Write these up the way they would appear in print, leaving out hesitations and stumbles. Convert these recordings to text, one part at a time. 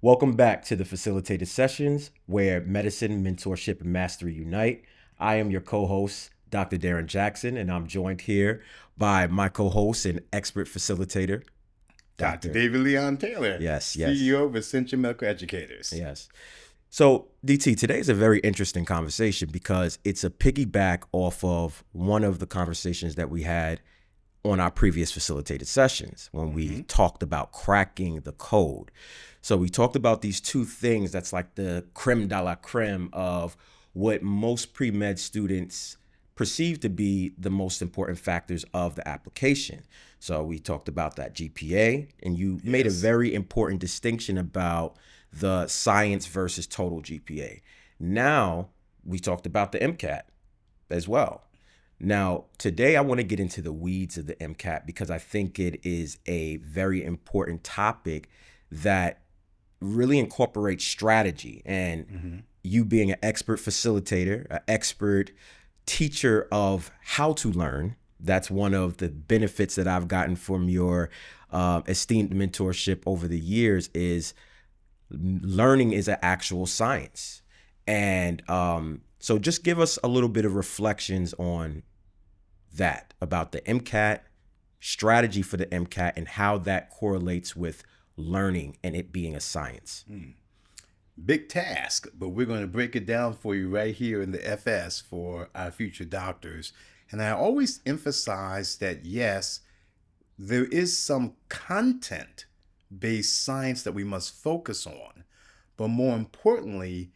Welcome back to the Facilitated Sessions, where medicine, mentorship, and mastery unite. I am your co-host, Dr. Darren Jackson, and I'm joined here by my co-host and expert facilitator, Dr. Dr. David Leon Taylor, Yes, yes, CEO of Ascension Medical Educators. yes. So, DT, today is a very interesting conversation because it's a piggyback off of one of the conversations that we had on our previous facilitated sessions when we talked about cracking the code. So we talked about these two things that's like the creme de la creme of what most pre-med students perceive to be the most important factors of the application. So we talked about that GPA, and you made a very important distinction about the science versus total GPA. Now we talked about the MCAT as well. Now, today I want to get into the weeds of the MCAT because I think it is a very important topic that really incorporates strategy. And you being an expert facilitator, an expert teacher of how to learn, that's one of the benefits that I've gotten from your esteemed mentorship over the years is learning is an actual science. And so just give us a little bit of reflections on that about the MCAT, strategy for the MCAT, and how that correlates with learning and it being a science. Big task, but we're going to break it down for you right here in the FS for our future doctors. And I always emphasize that, yes, there is some content-based science that we must focus on. But more importantly,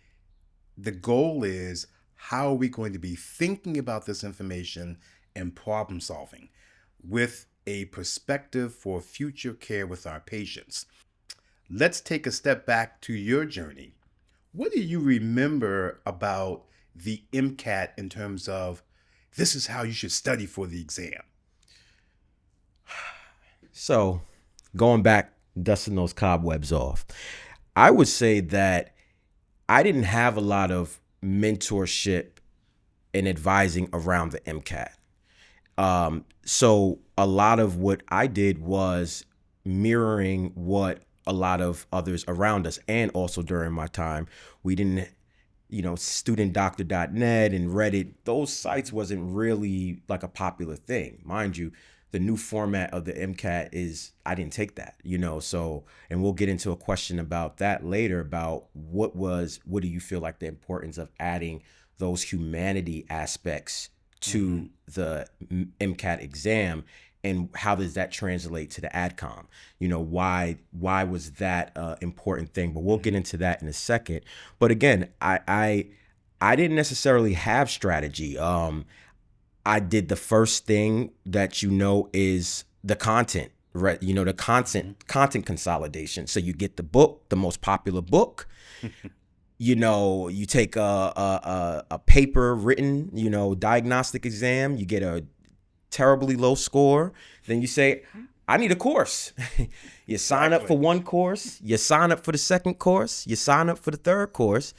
the goal is how are we going to be thinking about this information and problem solving with a perspective for future care with our patients. Let's take a step back to your journey. What do you remember about the MCAT in terms of this is how you should study for the exam? So going back, dusting those cobwebs off, I would say that I didn't have a lot of mentorship and advising around the MCAT. So a lot of what I did was mirroring what a lot of others around us, and also during my time, we didn't, studentdoctor.net and Reddit, those sites wasn't really like a popular thing. Mind you, the new format of the MCAT is, I didn't take that, so, and we'll get into a question about that later about what do you feel like the importance of adding those humanity aspects to the MCAT exam, and how does that translate to the AdCom? Why was that an important thing? But we'll get into that in a second. But again, I didn't necessarily have strategy. I did the first thing that is the content, right? The content consolidation. So you get the book, the most popular book. You take a paper written, diagnostic exam, you get a terribly low score. Then you say, I need a course. You sign up for one course, you sign up for the second course, you sign up for the third course,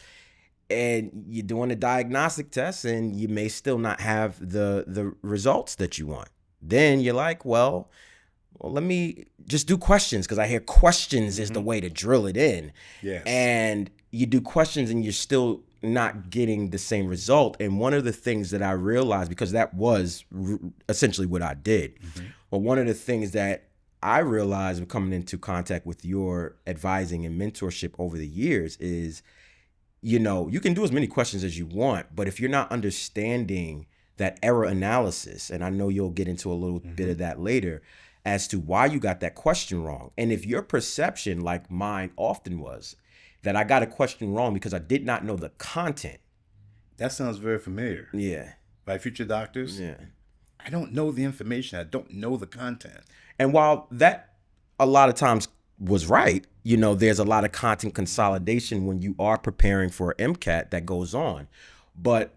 and you're doing a diagnostic test and you may still not have the results that you want. Then you're like, well, let me just do questions because I hear questions is the way to drill it in. Yes. And you do questions and you're still not getting the same result. And one of the things that I realized, because that was essentially what I did, but one of the things that I realized coming into contact with your advising and mentorship over the years is, you can do as many questions as you want, but if you're not understanding that error analysis, and I know you'll get into a little bit of that later, as to why you got that question wrong. And if your perception, like mine often was, that I got a question wrong because I did not know the content. That sounds very familiar. Yeah. By future doctors? Yeah. I don't know the information. I don't know the content. And while that a lot of times was right, there's a lot of content consolidation when you are preparing for MCAT that goes on. But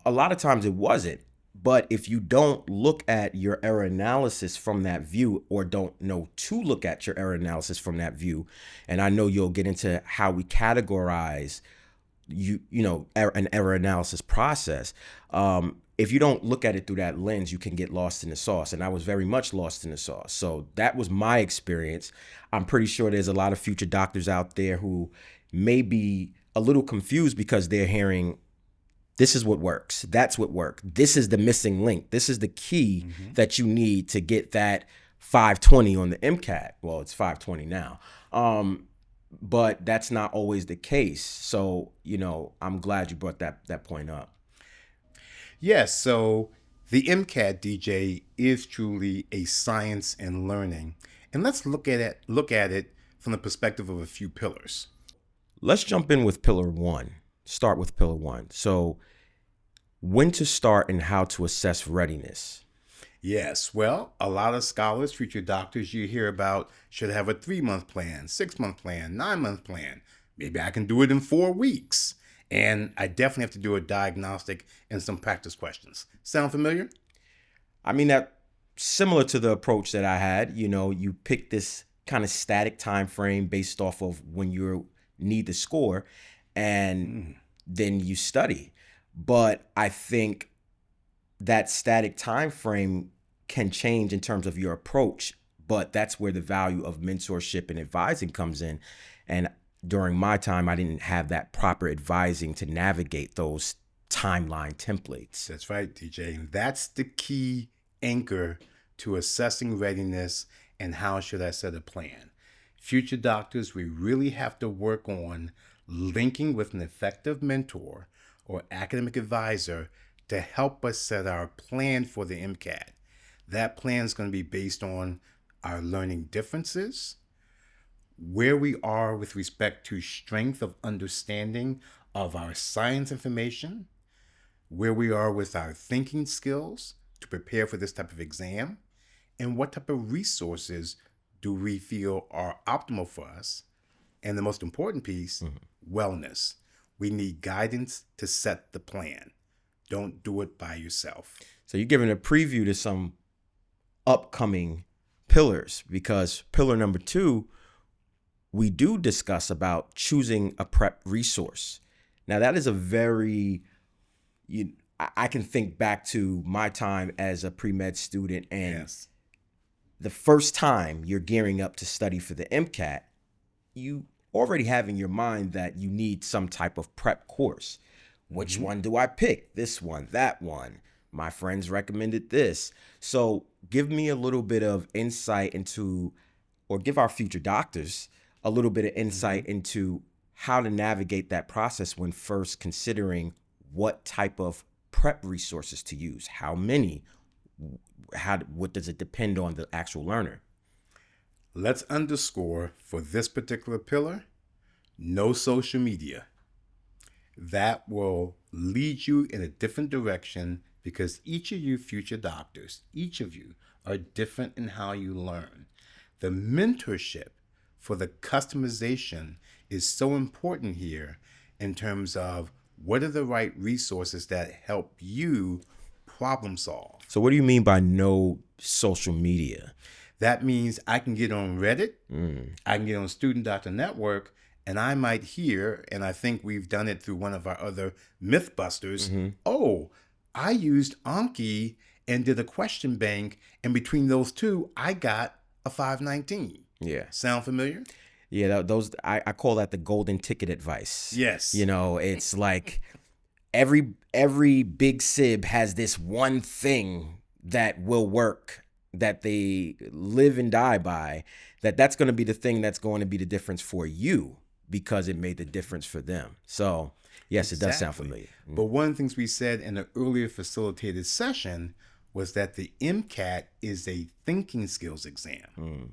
a lot of times it wasn't. But if you don't look at your error analysis from that view, or don't know to look at your error analysis from that view, and I know you'll get into how we categorize, an error analysis process. If you don't look at it through that lens, you can get lost in the sauce. And I was very much lost in the sauce. So that was my experience. I'm pretty sure there's a lot of future doctors out there who may be a little confused because they're hearing, this is what works. That's what worked. This is the missing link. This is the key that you need to get that 520 on the MCAT. Well, it's 520 now. But that's not always the case. So, I'm glad you brought that point up. Yes, so the MCAT, DJ, is truly a science and learning. And let's look at it from the perspective of a few pillars. Let's jump in with pillar one. Start with pillar one. So, when to start and how to assess readiness. Yes, well, a lot of scholars, future doctors you hear about should have a 3-month plan, 6-month plan, 9-month plan. Maybe I can do it in 4 weeks. And I definitely have to do a diagnostic and some practice questions. Sound familiar? I mean, that similar to the approach that I had. You pick this kind of static time frame based off of when you need the score, and then you study. But I think that static time frame can change in terms of your approach, but that's where the value of mentorship and advising comes in. And during my time, I didn't have that proper advising to navigate those timeline templates. That's right, DJ. And that's the key anchor to assessing readiness and how should I set a plan. Future doctors, we really have to work on linking with an effective mentor or academic advisor to help us set our plan for the MCAT. That plan is going to be based on our learning differences, where we are with respect to strength of understanding of our science information, where we are with our thinking skills to prepare for this type of exam, and what type of resources do we feel are optimal for us. And the most important piece, wellness. We need guidance to set the plan. Don't do it by yourself. So you're giving a preview to some upcoming pillars, because pillar number 2, we do discuss about choosing a prep resource. Now, that is a very, I can think back to my time as a pre-med student, and the first time you're gearing up to study for the MCAT, you already have in your mind that you need some type of prep course. Which one do I pick? This one, that one. My friends recommended this. So give me a little bit of insight into, or give our future doctors a little bit of insight into how to navigate that process when first considering what type of prep resources to use, how many, what does it depend on the actual learner? Let's underscore for this particular pillar, no social media. That will lead you in a different direction because each of you future doctors, each of you are different in how you learn. The mentorship for the customization is so important here in terms of what are the right resources that help you problem solve. So what do you mean by no social media? That means I can get on Reddit, I can get on Student Doctor Network, and I might hear, and I think we've done it through one of our other Mythbusters, oh, I used Anki and did a question bank, and between those two, I got a 519. Yeah. Sound familiar? Yeah, I call that the golden ticket advice. Yes. It's like every big sib has this one thing that will work, that they live and die by, that's going to be the thing that's going to be the difference for you because it made the difference for them. So yes, It does sound familiar. But one of the things we said in an earlier facilitated session was that the MCAT is a thinking skills exam.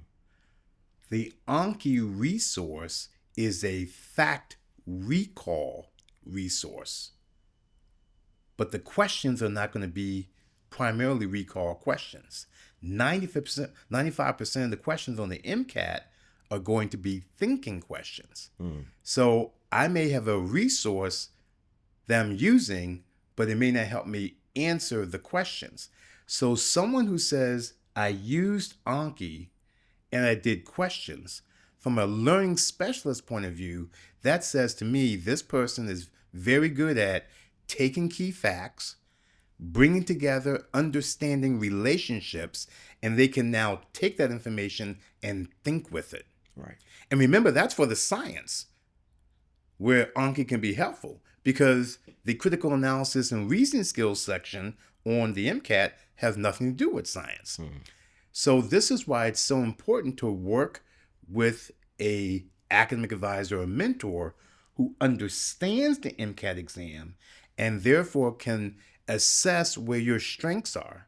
The Anki resource is a fact recall resource. But the questions are not going to be primarily recall questions. 95% of the questions on the MCAT are going to be thinking questions. So I may have a resource that I'm using, but it may not help me answer the questions. So someone who says, I used Anki and I did questions, from a learning specialist point of view, that says to me this person is very good at taking key facts, bringing together, understanding relationships, and they can now take that information and think with it. Right. And remember, that's for the science, where Anki can be helpful, because the critical analysis and reasoning skills section on the MCAT has nothing to do with science. So this is why it's so important to work with a academic advisor or mentor who understands the MCAT exam and therefore can assess where your strengths are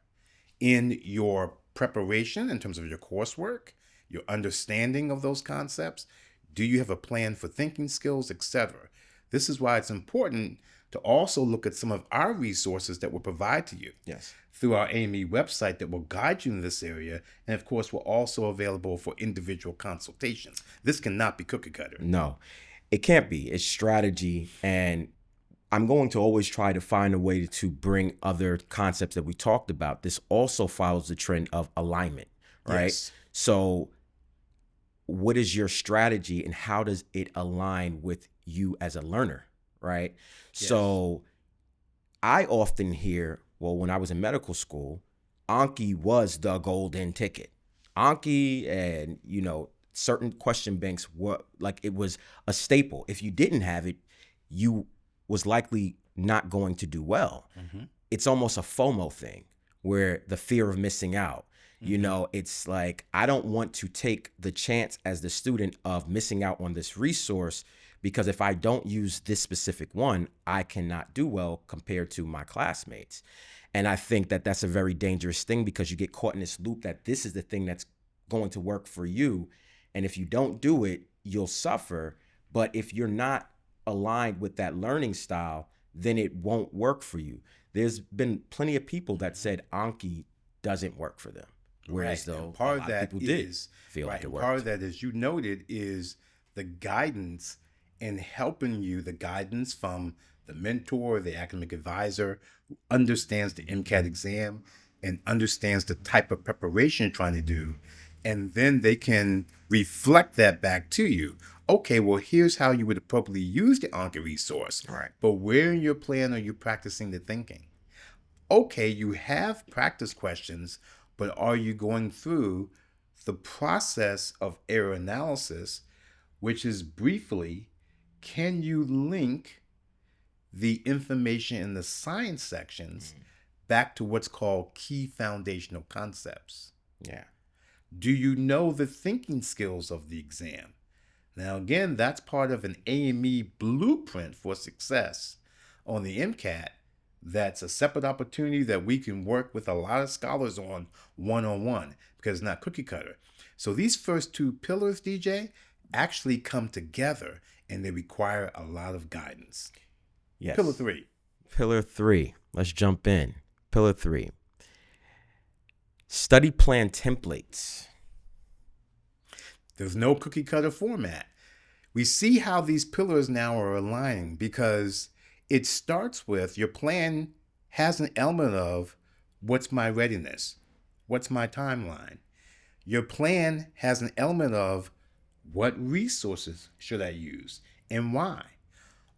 in your preparation in terms of your coursework, your understanding of those concepts. Do you have a plan for thinking skills, etc.? This is why it's important to also look at some of our resources that we'll provide to you. Yes. Through our AME website that will guide you in this area. And of course, we're also available for individual consultations. This cannot be cookie cutter. No, it can't be. It's strategy. And I'm going to always try to find a way to bring other concepts that we talked about. This also follows the trend of alignment, right? Yes. So what is your strategy and how does it align with you as a learner, right? Yes. So I often hear, well, when I was in medical school, Anki was the golden ticket. Anki and, certain question banks were like, it was a staple. If you didn't have it, you was likely not going to do well. It's almost a FOMO thing, where the fear of missing out. It's like, I don't want to take the chance as the student of missing out on this resource, because if I don't use this specific one, I cannot do well compared to my classmates. And I think that that's a very dangerous thing, because you get caught in this loop that this is the thing that's going to work for you. And if you don't do it, you'll suffer. But if you're not aligned with that learning style, then it won't work for you. There's been plenty of people that said Anki doesn't work for them. Whereas though part a of lot that of people did is feel like it worked. Part of that, as you noted, is the guidance and helping you, the guidance from the mentor, the academic advisor who understands the MCAT exam and understands the type of preparation you're trying to do. And then they can reflect that back to you. Okay, well, here's how you would appropriately use the Anki resource. Right. But where in your plan are you practicing the thinking? Okay, you have practice questions, but are you going through the process of error analysis, which is briefly, can you link the information in the science sections back to what's called key foundational concepts? Yeah. Do you know the thinking skills of the exam? Now, again, that's part of an AME blueprint for success on the MCAT. That's a separate opportunity that we can work with a lot of scholars on one-on-one, because it's not cookie cutter. So these first two pillars, DJ, actually come together and they require a lot of guidance. Yes. Pillar 3. Pillar 3. Let's jump in. Pillar 3. Study plan templates. There's no cookie cutter format. We see how these pillars now are aligning, because it starts with your plan has an element of what's my readiness? What's my timeline? Your plan has an element of what resources should I use and why?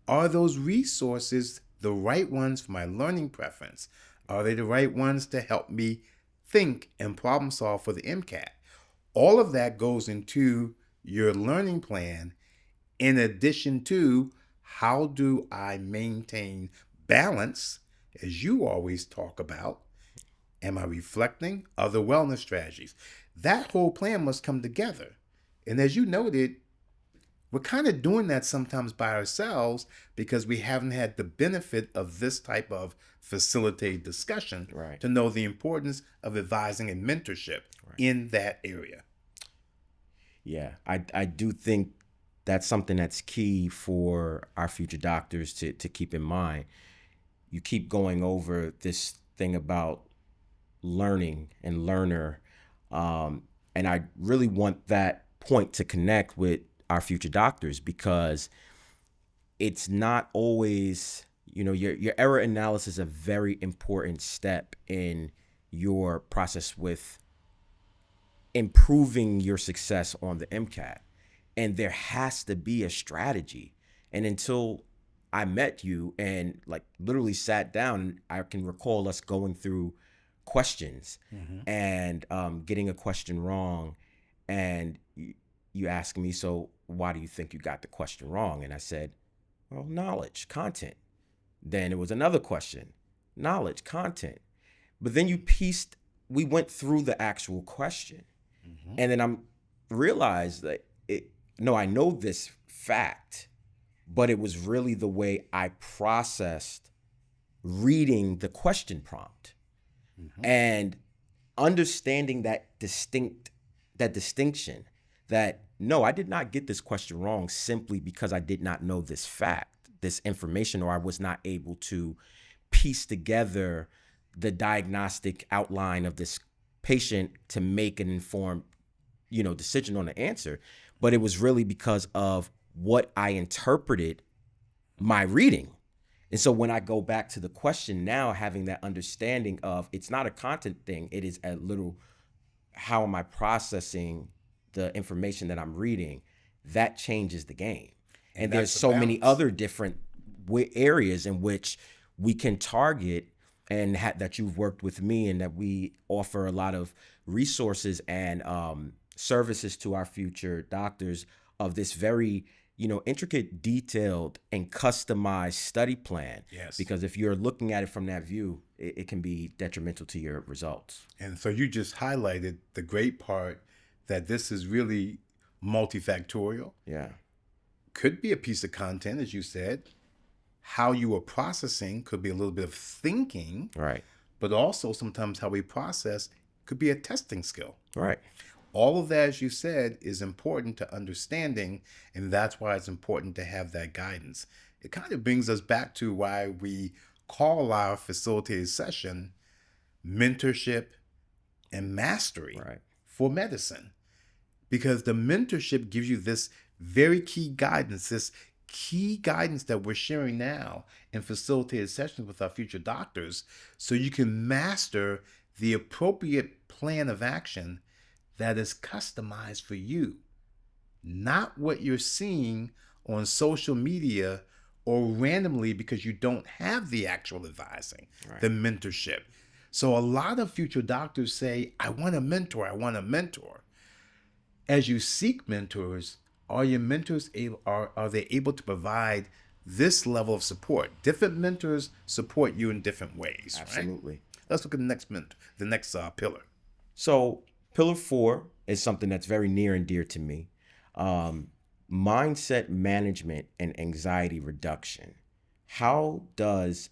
Are those resources the right ones for my learning preference? Are they the right ones to help me think and problem solve for the MCAT? All of that goes into your learning plan, in addition to how do I maintain balance, as you always talk about. Am I reflecting other wellness strategies? That whole plan must come together. And as you noted, we're kind of doing that sometimes by ourselves, because we haven't had the benefit of this type of facilitated discussion to know the importance of advising and mentorship in that area. Yeah, I do think that's something that's key for our future doctors to keep in mind. You keep going over this thing about learning and learner, and I really want that point to connect with our future doctors, because it's not always, your error analysis is a very important step in your process with improving your success on the MCAT. And there has to be a strategy. And until I met you and like literally sat down, I can recall us going through questions and getting a question wrong. And you asked me, so why do you think you got the question wrong? And I said, well, knowledge, content. Then it was another question, knowledge, content. But then we went through the actual question. And then I realized that I know this fact, but it was really the way I processed reading the question prompt and understanding that distinction that no, I did not get this question wrong simply because I did not know this fact, this information, or I was not able to piece together the diagnostic outline of this patient to make an informed, decision on the answer. But it was really because of what I interpreted my reading. And so when I go back to the question now, having that understanding of it's not a content thing, it is a little, how am I processing the information that I'm reading? That changes the game. And there's so many other different areas in which we can target and that you've worked with me, and that we offer a lot of resources and services to our future doctors of this very, intricate, detailed, and customized study plan. Yes. Because if you're looking at it from that view, it can be detrimental to your results. And so you just highlighted the great part that this is really multifactorial. Yeah. Could be a piece of content, as you said. How you are processing could be a little bit of thinking. Right. But also sometimes how we process could be a testing skill. Right. All of that, as you said, is important to understanding, and that's why it's important to have that guidance. It kind of brings us back to why we call our facilitated session mentorship and mastery for medicine. Because the mentorship gives you this very key guidance, this key guidance that we're sharing now in facilitated sessions with our future doctors, so you can master the appropriate plan of action that is customized for you, not what you're seeing on social media or randomly because you don't have the actual advising, the mentorship. So a lot of future doctors say, I want a mentor, I want a mentor. As you seek mentors, are your mentors are they able to provide this level of support? Different mentors support you in different ways. Absolutely. Right? Let's look at the next pillar. So pillar 4 is something that's very near and dear to me. Mindset management and anxiety reduction. How does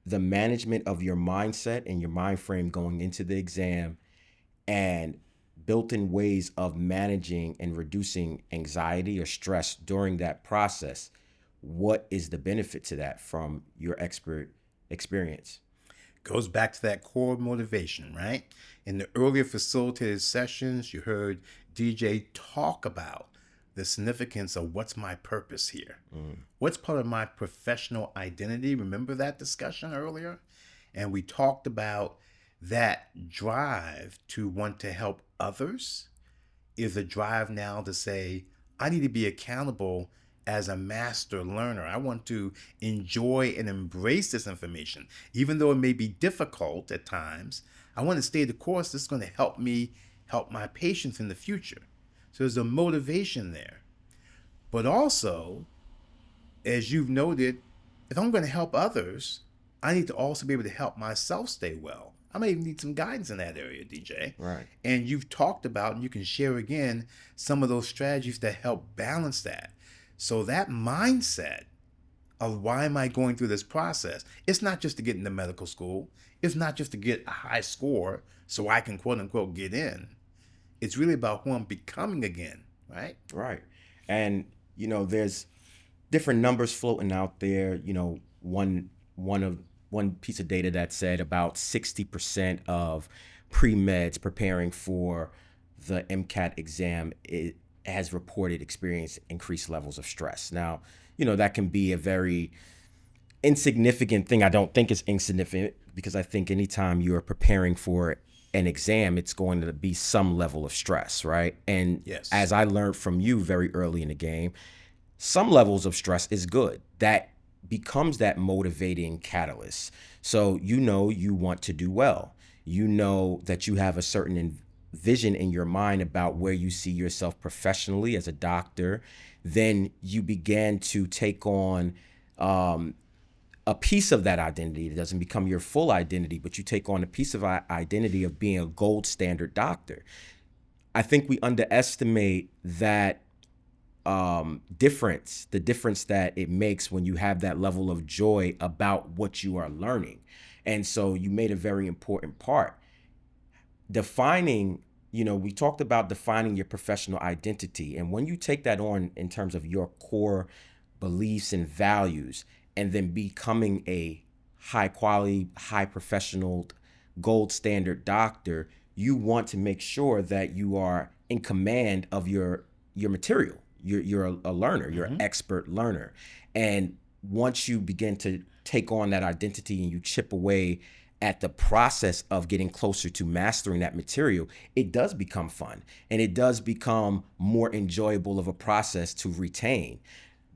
the management of your mindset and your mind frame going into the exam and built-in ways of managing and reducing anxiety or stress during that process, what is the benefit to that from your expert experience? Goes back to that core motivation, right? In the earlier facilitated sessions, you heard DJ talk about the significance of what's my purpose here? What's part of my professional identity? Remember that discussion earlier? And we talked about that drive to want to help others is a drive now to say, I need to be accountable as a master learner. I want to enjoy and embrace this information. Even though it may be difficult at times, I want to stay the course. This is going to help me help my patients in the future. So there's a motivation there. But also, as you've noted, if I'm going to help others, I need to also be able to help myself stay well. I may even need some guidance in that area, DJ. Right. And you've talked about, and you can share again, some of those strategies that help balance that. So that mindset of why am I going through this process? It's not just to get into medical school. It's not just to get a high score so I can quote unquote get in. It's really about who I'm becoming again, right? Right. And, there's different numbers floating out there. One piece of data that said about 60% of pre-meds preparing for the MCAT exam has reported experience increased levels of stress. Now, that can be a very insignificant thing. I don't think it's insignificant because I think anytime you're preparing for an exam, it's going to be some level of stress, right? And Yes. as I learned from you very early in the game, some levels of stress is good. That becomes that motivating catalyst. So you want to do well. You know that you have a certain vision in your mind about where you see yourself professionally as a doctor. Then you began to take on a piece of that identity. It doesn't become your full identity, but you take on a piece of identity of being a gold standard doctor. I think we underestimate that difference, the difference that it makes when you have that level of joy about what you are learning. And so you made a very important part. Defining, we talked about defining your professional identity. And when you take that on in terms of your core beliefs and values, and then becoming a high quality, high professional, gold standard doctor, you want to make sure that you are in command of your material. You're a learner, you're an expert learner. And once you begin to take on that identity and you chip away at the process of getting closer to mastering that material, it does become fun and it does become more enjoyable of a process to retain.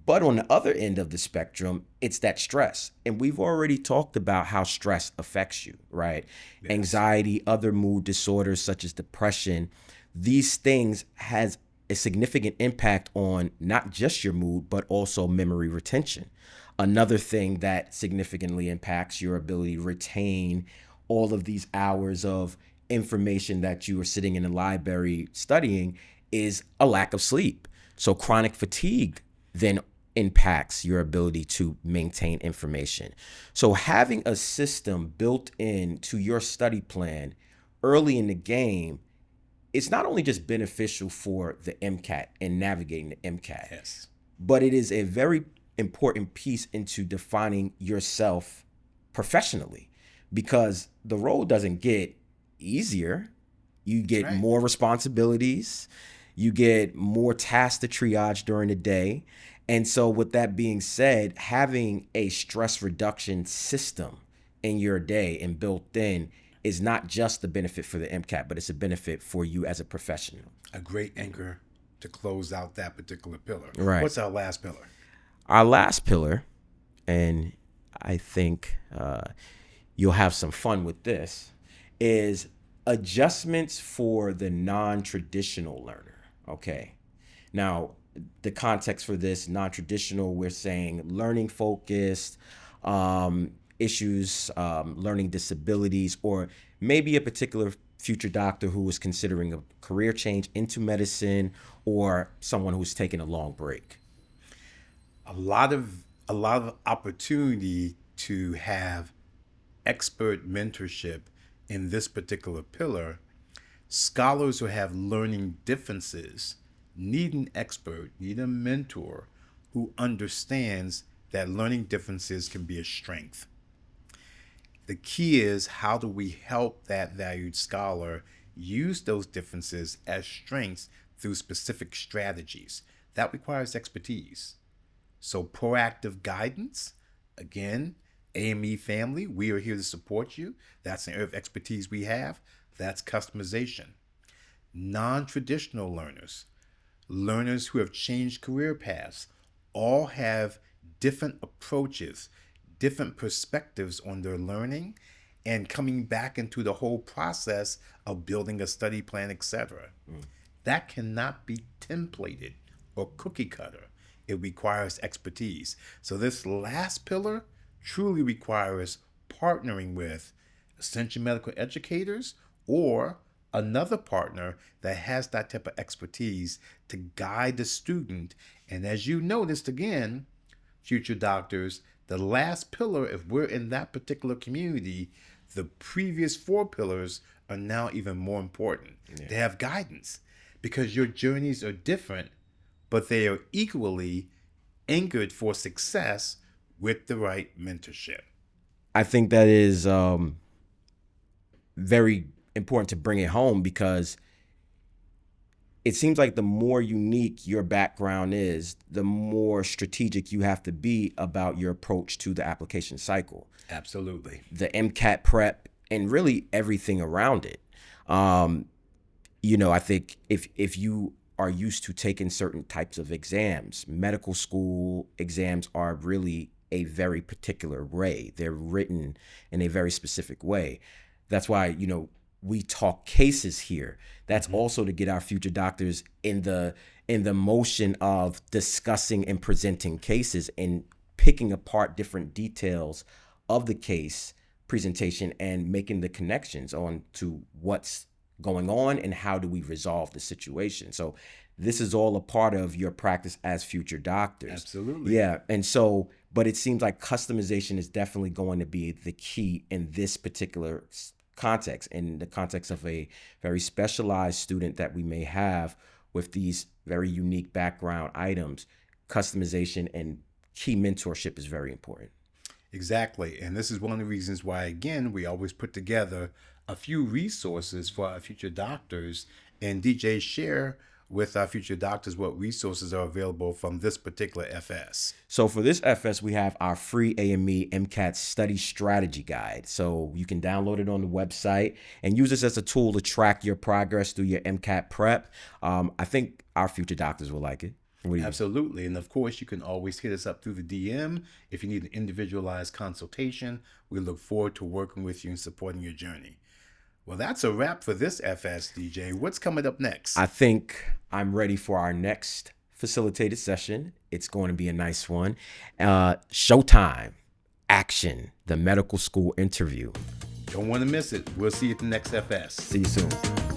But on the other end of the spectrum, it's that stress. And we've already talked about how stress affects you, right? Yes. Anxiety, other mood disorders such as depression, these things has a significant impact on not just your mood, but also memory retention. Another thing that significantly impacts your ability to retain all of these hours of information that you are sitting in the library studying is a lack of sleep. So chronic fatigue then impacts your ability to maintain information. So having a system built into your study plan early in the game, it's not only just beneficial for the MCAT and navigating the MCAT, yes, but it is a very important piece into defining yourself professionally, because the road doesn't get easier. You get more responsibilities, you get more tasks to triage during the day. And so with that being said, having a stress reduction system in your day and built in is not just the benefit for the MCAT, but it's a benefit for you as a professional. A great anchor to close out that particular pillar. Right. What's our last pillar? Our last pillar, and I think you'll have some fun with this, is adjustments for the non-traditional learner. Okay. Now, the context for this non-traditional, we're saying learning focused, issues, learning disabilities, or maybe a particular future doctor who is considering a career change into medicine, or someone who's taking a long break. A lot of opportunity to have expert mentorship in this particular pillar. Scholars who have learning differences need an expert, need a mentor who understands that learning differences can be a strength. The key is, how do we help that valued scholar use those differences as strengths through specific strategies? That requires expertise. So proactive guidance, again, AME family, we are here to support you. That's an area of expertise we have. That's customization. Non-traditional learners, learners who have changed career paths, all have different approaches, different perspectives on their learning, and coming back into the whole process of building a study plan, etc. That cannot be templated or cookie cutter. It requires expertise. So this last pillar truly requires partnering with Ascension medical educators or another partner that has that type of expertise to guide the student. And as you noticed, again, future doctors, the last pillar, if we're in that particular community, the previous 4 pillars are now even more important. Yeah. They have guidance because your journeys are different, but they are equally anchored for success with the right mentorship. I think that is very important to bring it home, because it seems like the more unique your background is, the more strategic you have to be about your approach to the application cycle. Absolutely. The MCAT prep and really everything around it. I think if you are used to taking certain types of exams, medical school exams are really a very particular way. They're written in a very specific way. That's why, we talk cases here. That's also to get our future doctors in the motion of discussing and presenting cases and picking apart different details of the case presentation and making the connections on to what's going on and how do we resolve the situation. So this is all a part of your practice as future doctors. Absolutely. Yeah. And so, but it seems like customization is definitely going to be the key in this particular context, in the context of a very specialized student that we may have with these very unique background items. Customization and key mentorship is very important. Exactly. And this is one of the reasons why, again, we always put together a few resources for our future doctors, and DJ share with our future doctors what resources are available from this particular FS. So for this FS, we have our free AME MCAT study strategy guide. So you can download it on the website and use this as a tool to track your progress through your MCAT prep. I think our future doctors will like it. Absolutely. And of course, you can always hit us up through the DM if you need an individualized consultation. We look forward to working with you and supporting your journey. Well, that's a wrap for this FS, DJ. What's coming up next? I think I'm ready for our next facilitated session. It's going to be a nice one. Showtime, action, the medical school interview. Don't want to miss it. We'll see you at the next FS. See you soon.